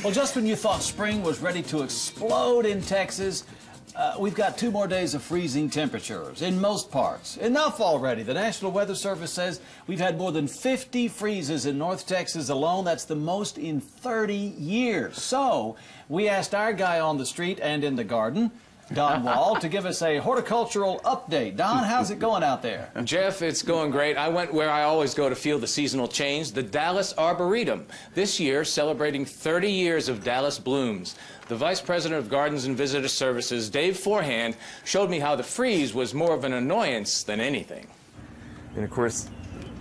Well, just when you thought spring was ready to explode in Texas, we've got 2 more days of freezing temperatures in most parts. Enough already. The National Weather Service says we've had more than 50 freezes in North Texas alone. That's the most in 30 years. So we asked our guy on the street and in the garden, Don Wall, to give us a horticultural update. Don, how's it going out there? Jeff, it's going great. I went where I always go to feel the seasonal change, the Dallas Arboretum. This year, celebrating 30 years of Dallas blooms. The Vice President of Gardens and Visitor Services, Dave Forehand, showed me how the freeze was more of an annoyance than anything. And of course...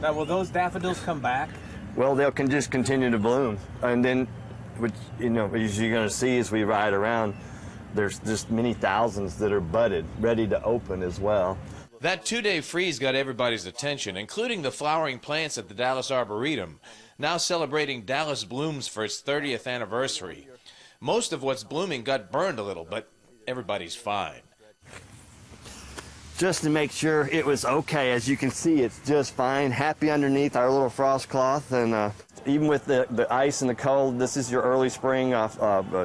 Now, will those daffodils come back? Well, they'll just continue to bloom. And then, which, you know, as you're going to see as we ride around, there's just many thousands that are budded, ready to open as well. That 2-day freeze got everybody's attention, including the flowering plants at the Dallas Arboretum, now celebrating Dallas blooms for its 30th anniversary. Most of what's blooming got burned a little, but everybody's fine. Just to make sure it was okay, as you can see, it's just fine, happy underneath our little frost cloth, and even with the ice and the cold, this is your early spring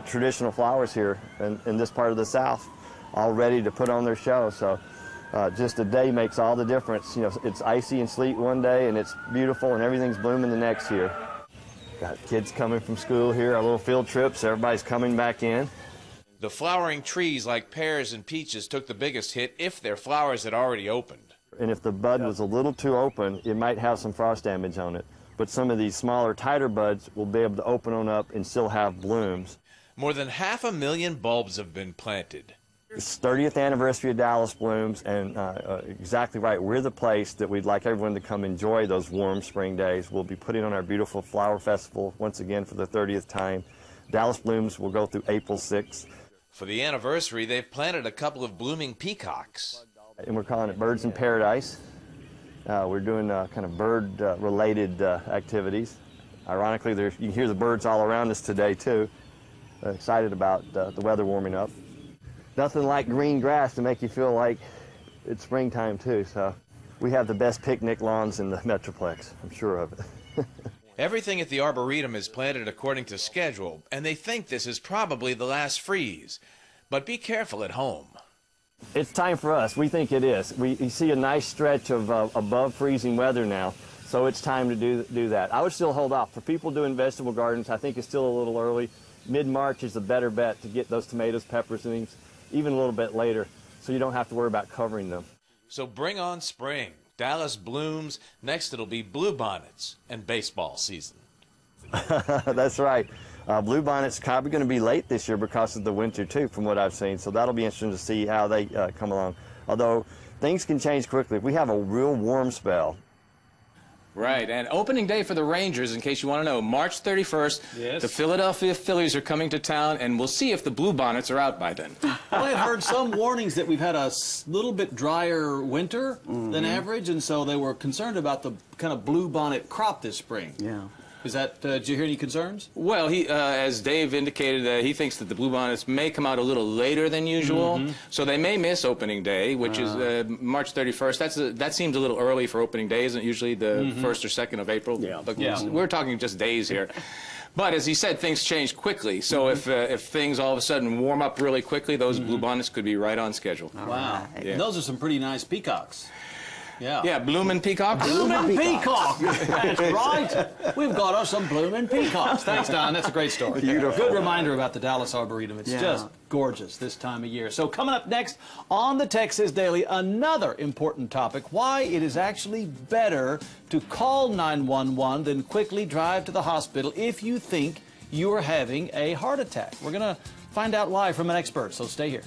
traditional flowers here in this part of the South, all ready to put on their show. So just a day makes all the difference. You know, it's icy and sleet one day, and it's beautiful, and everything's blooming the next here. Got kids coming from school here, our little field trips, everybody's coming back in. The flowering trees like pears and peaches took the biggest hit if their flowers had already opened. And if the bud was a little too open, it might have some frost damage on it. But some of these smaller, tighter buds will be able to open on up and still have blooms. More than 500,000 bulbs have been planted. It's 30th anniversary of Dallas blooms, and exactly right, we're the place that we'd like everyone to come enjoy those warm spring days. We'll be putting on our beautiful flower festival once again for the 30th time. Dallas blooms will go through April 6th. For the anniversary, they've planted a couple of blooming peacocks. And we're calling it Birds in Paradise. We're doing kind of bird-related activities. Ironically, you can hear the birds all around us today, too. Excited about the weather warming up. Nothing like green grass to make you feel like it's springtime, too. So we have the best picnic lawns in the Metroplex, I'm sure of it. Everything at the Arboretum is planted according to schedule, and they think this is probably the last freeze. But be careful at home. It's time for us. We think it is. We see a nice stretch of above freezing weather now, so it's time to do that. I would still hold off. For people doing vegetable gardens, I think it's still a little early. Mid-March is a better bet to get those tomatoes, peppers, and things even a little bit later, so you don't have to worry about covering them. So bring on spring. Dallas blooms. Next it'll be bluebonnets and baseball season. That's right. Bluebonnets probably going to be late this year because of the winter, too, from what I've seen. So that'll be interesting to see how they come along. Although things can change quickly. If we have a real warm spell. Right, and opening day for the Rangers, in case you want to know, March 31st. Yes. The Philadelphia Phillies are coming to town, and we'll see if the bluebonnets are out by then. Well, I heard some warnings that we've had a little bit drier winter than average, and so they were concerned about the kind of bluebonnet crop this spring. Yeah. Is that, did you hear any concerns? Well, as Dave indicated, he thinks that the bluebonnets may come out a little later than usual, so they may miss opening day, which is March 31st. That seems a little early for opening day, isn't it usually the 1st or 2nd of April? Yeah. But we're talking just days here. But as he said, things change quickly, so if things all of a sudden warm up really quickly, those bluebonnets could be right on schedule. Wow. Yeah. Those are some pretty nice peacocks. Yeah. Yeah, bloomin' peacock. Bloomin' peacock. That's right. We've got us some bloomin' peacocks. Thanks, Don. That's a great story. Beautiful. Good reminder about the Dallas Arboretum. It's just gorgeous this time of year. So coming up next on the Texas Daily, another important topic, why it is actually better to call 911 than quickly drive to the hospital if you think you are having a heart attack. We're going to find out live from an expert, so stay here.